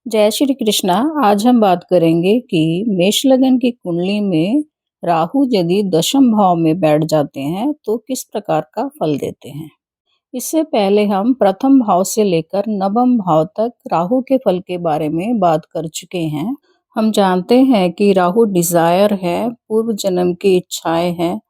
जय श्री कृष्णा। आज हम बात करेंगे कि मेष लगन की कुंडली में राहु यदि दशम भाव में बैठ जाते हैं तो किस प्रकार का फल देते हैं। इससे पहले हम प्रथम भाव से लेकर नवम भाव तक राहु के फल के बारे में बात कर चुके हैं। हम जानते हैं कि राहु डिजायर है, पूर्व जन्म की इच्छाएं हैं,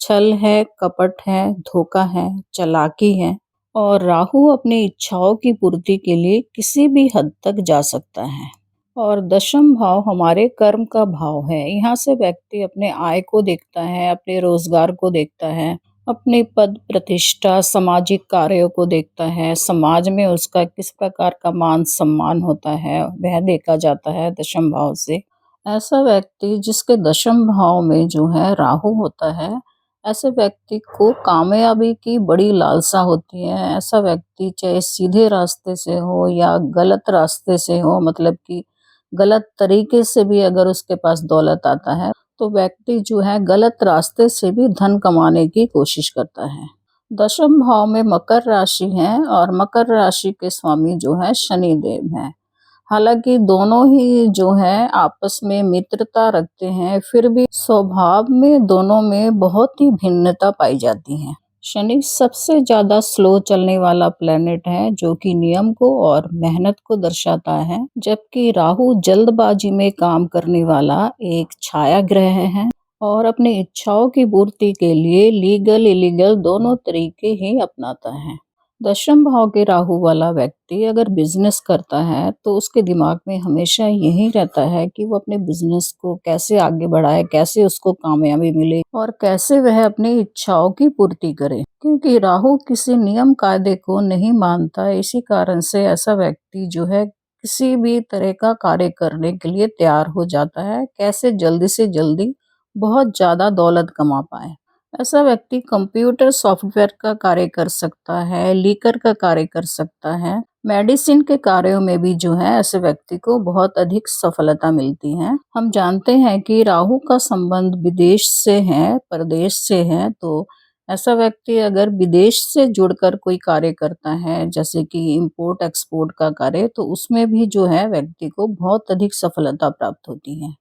छल है, कपट है, धोखा है, चालाकी है और राहु अपनी इच्छाओं की पूर्ति के लिए किसी भी हद तक जा सकता है। और दशम भाव हमारे कर्म का भाव है। यहाँ से व्यक्ति अपने आय को देखता है, अपने रोजगार को देखता है, अपने पद प्रतिष्ठा, सामाजिक कार्यों को देखता है, समाज में उसका किस प्रकार का मान सम्मान होता है वह देखा जाता है दशम भाव से। ऐसा व्यक्ति जिसके दशम भाव में जो है राहु होता है, ऐसे व्यक्ति को कामयाबी की बड़ी लालसा होती है। ऐसा व्यक्ति चाहे सीधे रास्ते से हो या गलत रास्ते से हो, मतलब कि गलत तरीके से भी अगर उसके पास दौलत आता है तो व्यक्ति जो है गलत रास्ते से भी धन कमाने की कोशिश करता है। दशम भाव में मकर राशि है और मकर राशि के स्वामी जो है शनि देव हैं। हालांकि दोनों ही जो है आपस में मित्रता रखते हैं, फिर भी स्वभाव में दोनों में बहुत ही भिन्नता पाई जाती है। शनि सबसे ज्यादा स्लो चलने वाला प्लेनेट है जो कि नियम को और मेहनत को दर्शाता है, जबकि राहु जल्दबाजी में काम करने वाला एक छाया ग्रह है और अपनी इच्छाओं की पूर्ति के लिए लीगल इलीगल दोनों तरीके ही अपनाता है। दशम भाव के राहु वाला व्यक्ति अगर बिजनेस करता है तो उसके दिमाग में हमेशा यही रहता है कि वो अपने बिजनेस को कैसे आगे बढ़ाए, कैसे उसको कामयाबी मिले और कैसे वह अपनी इच्छाओं की पूर्ति करे। क्योंकि राहु किसी नियम कायदे को नहीं मानता, इसी कारण से ऐसा व्यक्ति जो है किसी भी तरह का कार्य करने के लिए तैयार हो जाता है, कैसे जल्दी से जल्दी बहुत ज्यादा दौलत कमा पाए। ऐसा व्यक्ति कंप्यूटर सॉफ्टवेयर का कार्य कर सकता है, लीकर का कार्य कर सकता है, मेडिसिन के कार्यों में भी जो है ऐसे व्यक्ति को बहुत अधिक सफलता मिलती है। हम जानते हैं कि राहु का संबंध विदेश से है, परदेश से है, तो ऐसा व्यक्ति अगर विदेश से जुड़कर कोई कार्य करता है जैसे कि इंपोर्ट एक्सपोर्ट का कार्य, तो उसमें भी जो है व्यक्ति को बहुत अधिक सफलता प्राप्त होती है।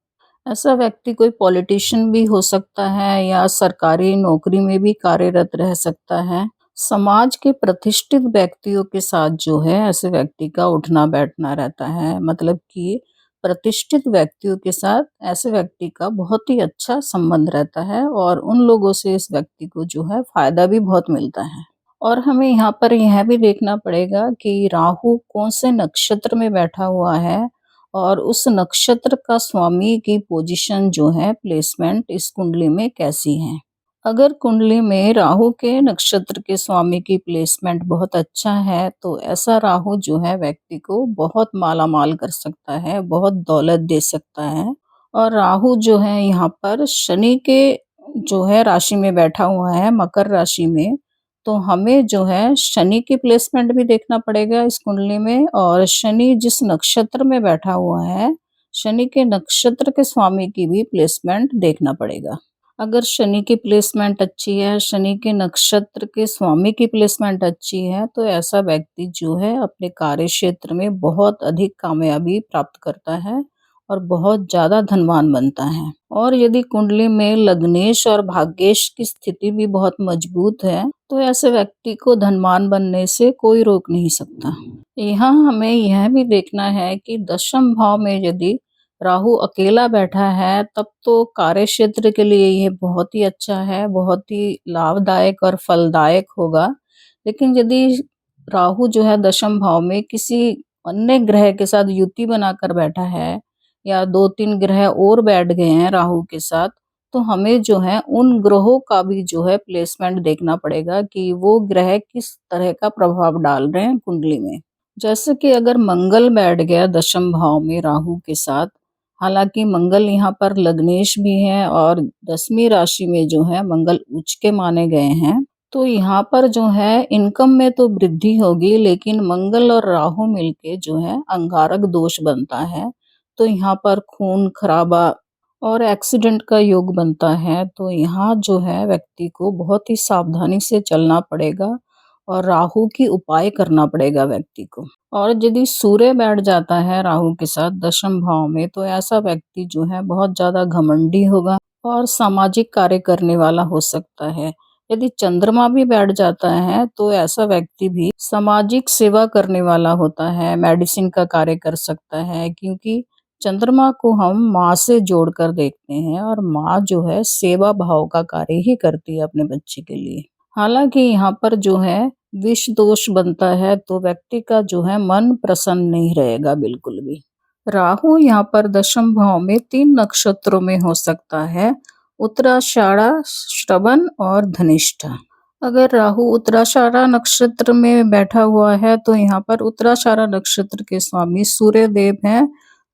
ऐसा व्यक्ति कोई पॉलिटिशियन भी हो सकता है या सरकारी नौकरी में भी कार्यरत रह सकता है। समाज के प्रतिष्ठित व्यक्तियों के साथ जो है ऐसे व्यक्ति का उठना बैठना रहता है, मतलब कि प्रतिष्ठित व्यक्तियों के साथ ऐसे व्यक्ति का बहुत ही अच्छा संबंध रहता है और उन लोगों से इस व्यक्ति को जो है फायदा भी बहुत मिलता है। और हमें यहाँ पर यह भी देखना पड़ेगा कि राहु कौन से नक्षत्र में बैठा हुआ है और उस नक्षत्र का स्वामी की पोजीशन जो है, प्लेसमेंट इस कुंडली में कैसी है। अगर कुंडली में राहु के नक्षत्र के स्वामी की प्लेसमेंट बहुत अच्छा है तो ऐसा राहु जो है व्यक्ति को बहुत माला माल कर सकता है, बहुत दौलत दे सकता है। और राहु जो है यहाँ पर शनि के जो है राशि में बैठा हुआ है, मकर राशि में, तो हमें जो है शनि की प्लेसमेंट भी देखना पड़ेगा इस कुंडली में और शनि जिस नक्षत्र में बैठा हुआ है, शनि के नक्षत्र के स्वामी की भी प्लेसमेंट देखना पड़ेगा। अगर शनि की प्लेसमेंट अच्छी है, शनि के नक्षत्र के स्वामी की प्लेसमेंट अच्छी है, तो ऐसा व्यक्ति जो है अपने कार्य क्षेत्र में बहुत अधिक कामयाबी प्राप्त करता है और बहुत ज्यादा धनवान बनता है। और यदि कुंडली में लग्नेश और भाग्येश की स्थिति भी बहुत मजबूत है तो ऐसे व्यक्ति को धनवान बनने से कोई रोक नहीं सकता। यहाँ हमें यह भी देखना है कि दशम भाव में यदि राहु अकेला बैठा है तब तो कार्य क्षेत्र के लिए यह बहुत ही अच्छा है, बहुत ही लाभदायक और फलदायक होगा। लेकिन यदि राहु जो है दशम भाव में किसी अन्य ग्रह के साथ युति बनाकर बैठा है या दो तीन ग्रह और बैठ गए हैं राहु के साथ, तो हमें जो है उन ग्रहों का भी जो है प्लेसमेंट देखना पड़ेगा कि वो ग्रह किस तरह का प्रभाव डाल रहे हैं कुंडली में। जैसे कि अगर मंगल बैठ गया दशम भाव में राहु के साथ, हालांकि मंगल यहाँ पर लग्नेश भी है और 10वीं राशि में जो है मंगल उच्च के माने गए हैं, तो यहाँ पर जो है इनकम में तो वृद्धि होगी, लेकिन मंगल और राहु मिलके जो है अंगारक दोष बनता है, तो यहाँ पर खून खराबा और एक्सीडेंट का योग बनता है। तो यहाँ जो है व्यक्ति को बहुत ही सावधानी से चलना पड़ेगा और राहु की उपाय करना पड़ेगा व्यक्ति को। और यदि सूर्य बैठ जाता है राहु के साथ दशम भाव में, तो ऐसा व्यक्ति जो है बहुत ज़्यादा घमंडी होगा और सामाजिक कार्य करने वाला हो सकता है। यदि चंद्रमा भी बैठ जाता है तो ऐसा व्यक्ति भी सामाजिक सेवा करने वाला होता है, मेडिसिन का कार्य कर सकता है, क्योंकि चंद्रमा को हम माँ से जोड़कर देखते हैं और माँ जो है सेवा भाव का कार्य ही करती है अपने बच्चे के लिए। हालांकि यहाँ पर जो है विष दोष बनता है तो व्यक्ति का जो है मन प्रसन्न नहीं रहेगा बिल्कुल भी। राहु यहाँ पर दशम भाव में 3 नक्षत्रों में हो सकता है, उत्तराषाढ़ा, श्रवण और धनिष्ठा। अगर राहु उत्तराषाढ़ा नक्षत्र में बैठा हुआ है तो यहाँ पर उत्तराषाढ़ा नक्षत्र के स्वामी सूर्य देव हैं,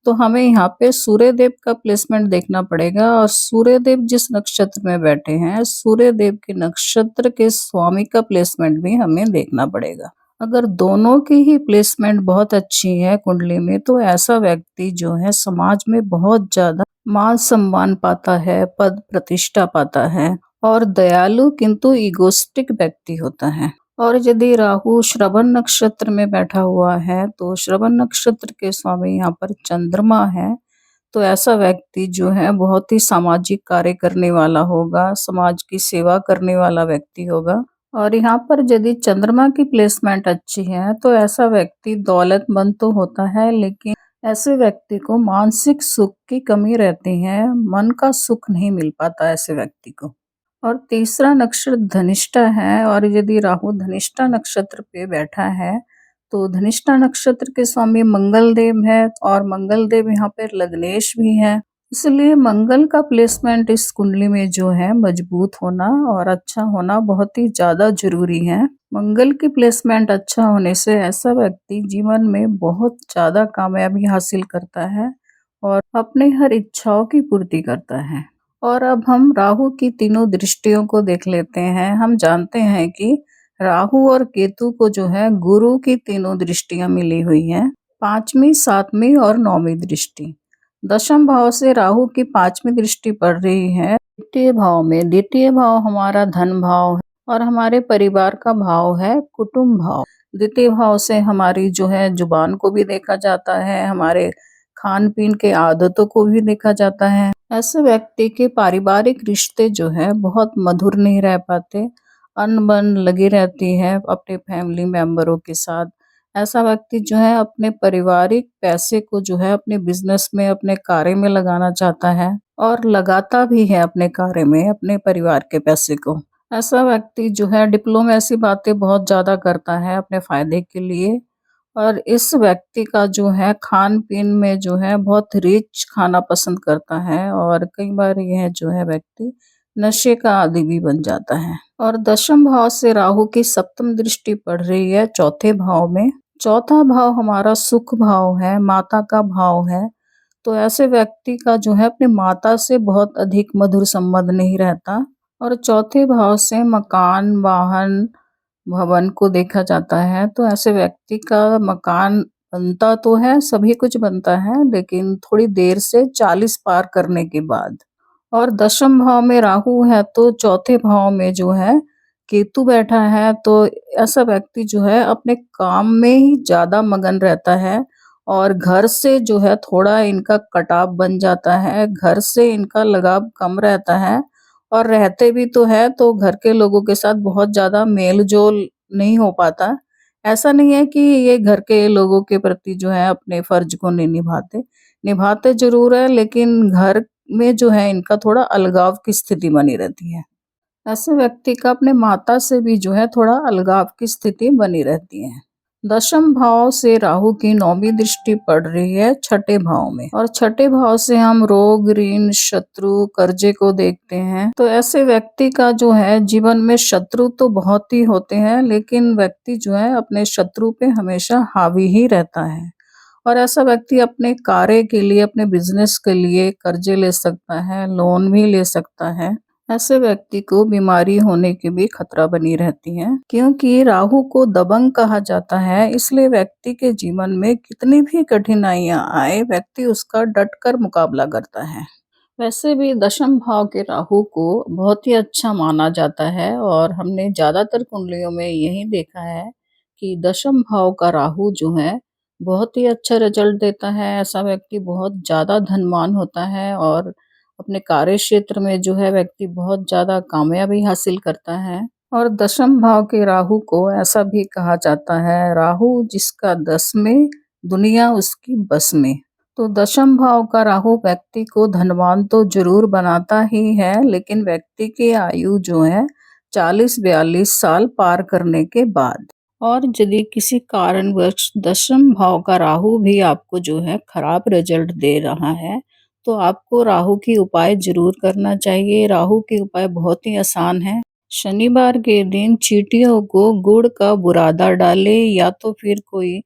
तो हमें यहाँ पे सूर्य देव का प्लेसमेंट देखना पड़ेगा। और सूर्य देव जिस नक्षत्र में बैठे हैं, सूर्य देव के नक्षत्र के स्वामी का प्लेसमेंट भी हमें देखना पड़ेगा। अगर दोनों की ही प्लेसमेंट बहुत अच्छी है कुंडली में, तो ऐसा व्यक्ति जो है समाज में बहुत ज्यादा मान सम्मान पाता है, पद प्रतिष्ठा पाता है और दयालु किंतु इगोस्टिक व्यक्ति होता है। और यदि राहु श्रवण नक्षत्र में बैठा हुआ है तो श्रवण नक्षत्र के स्वामी यहाँ पर चंद्रमा है, तो ऐसा व्यक्ति जो है बहुत ही सामाजिक कार्य करने वाला होगा, समाज की सेवा करने वाला व्यक्ति होगा। और यहाँ पर यदि चंद्रमा की प्लेसमेंट अच्छी है तो ऐसा व्यक्ति दौलतमंद तो होता है, लेकिन ऐसे व्यक्ति को मानसिक सुख की कमी रहती है, मन का सुख नहीं मिल पाता ऐसे व्यक्ति को। और तीसरा नक्षत्र धनिष्ठा है, और यदि राहु धनिष्ठा नक्षत्र पे बैठा है तो धनिष्ठा नक्षत्र के स्वामी मंगल देव है और मंगल देव यहाँ पे लग्नेश भी है, इसलिए मंगल का प्लेसमेंट इस कुंडली में जो है मजबूत होना और अच्छा होना बहुत ही ज्यादा जरूरी है। मंगल की प्लेसमेंट अच्छा होने से ऐसा व्यक्ति जीवन में बहुत ज्यादा कामयाबी हासिल करता है और अपने हर इच्छाओं की पूर्ति करता है। और अब हम राहु की तीनों दृष्टियों को देख लेते हैं। हम जानते हैं कि राहु और केतु को जो है गुरु की तीनों दृष्टियां मिली हुई हैं, 5वीं, 7वीं और 9वीं दृष्टि। दशम भाव से राहु की 5वीं दृष्टि पड़ रही है द्वितीय भाव में। द्वितीय भाव हमारा धन भाव है और हमारे परिवार का भाव है कुटुंब भाव। द्वितीय भाव से हमारी जो है जुबान को भी देखा जाता है, हमारे खान पीन के आदतों को भी देखा जाता है। ऐसे व्यक्ति के पारिवारिक रिश्ते जो है बहुत मधुर नहीं रह पाते, अनबन लगी रहती है अपने फैमिली मेंबरों के साथ। ऐसा व्यक्ति जो है अपने पारिवारिक पैसे को जो है अपने बिजनेस में, अपने कार्य में लगाना चाहता है और लगाता भी है अपने कार्य में, अपने परिवार के पैसे को। ऐसा व्यक्ति जो है डिप्लोमेसी बातें बहुत ज्यादा करता है अपने फायदे के लिए। और इस व्यक्ति का जो है खान पीन में जो है बहुत रिच खाना पसंद करता है और कई बार यह जो है व्यक्ति नशे का आदी भी बन जाता है। और दशम भाव से राहु की 7वीं दृष्टि पड़ रही है चौथे भाव में। चौथा भाव हमारा सुख भाव है, माता का भाव है, तो ऐसे व्यक्ति का जो है अपनी माता से बहुत अधिक मधुर संबंध नहीं रहता। और चौथे भाव से मकान, वाहन, भवन को देखा जाता है, तो ऐसे व्यक्ति का मकान बनता तो है, सभी कुछ बनता है, लेकिन थोड़ी देर से 40 पार करने के बाद। और दशम भाव में राहु है तो चौथे भाव में जो है केतु बैठा है, तो ऐसा व्यक्ति जो है अपने काम में ही ज्यादा मगन रहता है और घर से जो है थोड़ा इनका कटाव बन जाता है, घर से इनका लगाव कम रहता है। और रहते भी तो है तो घर के लोगों के साथ बहुत ज्यादा मेल जोल नहीं हो पाता। ऐसा नहीं है कि ये घर के लोगों के प्रति जो है अपने फर्ज को नहीं निभाते, निभाते जरूर है, लेकिन घर में जो है इनका थोड़ा अलगाव की स्थिति बनी रहती है। ऐसे व्यक्ति का अपने माता से भी जो है थोड़ा अलगाव की स्थिति बनी रहती है। दशम भाव से राहु की 9वीं दृष्टि पड़ रही है छठे भाव में, और छठे भाव से हम रोग, ऋण, शत्रु, कर्जे को देखते हैं। तो ऐसे व्यक्ति का जो है जीवन में शत्रु तो बहुत ही होते हैं, लेकिन व्यक्ति जो है अपने शत्रु पे हमेशा हावी ही रहता है। और ऐसा व्यक्ति अपने कार्य के लिए, अपने बिजनेस के लिए कर्जे ले सकता है, लोन भी ले सकता है। ऐसे व्यक्ति को बीमारी होने की भी खतरा बनी रहती है, क्योंकि राहु को दबंग कहा जाता है, इसलिए व्यक्ति के जीवन में कितनी भी कठिनाइयां आए व्यक्ति उसका डट कर मुकाबला करता है। वैसे भी दशम भाव के राहु को बहुत ही अच्छा माना जाता है और हमने ज़्यादातर कुंडलियों में यही देखा है कि दशम भाव का राहु जो है बहुत ही अच्छा रिजल्ट देता है। ऐसा व्यक्ति बहुत ज़्यादा धनवान होता है और अपने कार्य क्षेत्र में जो है व्यक्ति बहुत ज़्यादा कामयाबी हासिल करता है। और दशम भाव के राहु को ऐसा भी कहा जाता है, राहु जिसका 10 में, दुनिया उसकी बस में। तो दशम भाव का राहु व्यक्ति को धनवान तो जरूर बनाता ही है, लेकिन व्यक्ति की आयु जो है 40-42 साल पार करने के बाद। और यदि किसी कारणवश दशम भाव का राहु भी आपको जो है खराब रिजल्ट दे रहा है, तो आपको राहु की उपाय जरूर करना चाहिए। राहु के उपाय बहुत ही आसान है। शनिवार के दिन चींटियों को गुड़ का बुरादा डाले या तो फिर कोई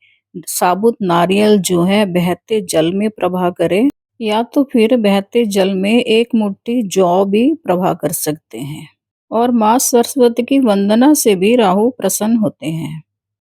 साबुत नारियल जो है बहते जल में प्रवाह करे, या तो फिर बहते जल में एक मुट्ठी जौ भी प्रवाह कर सकते हैं। और माँ सरस्वती की वंदना से भी राहु प्रसन्न होते हैं।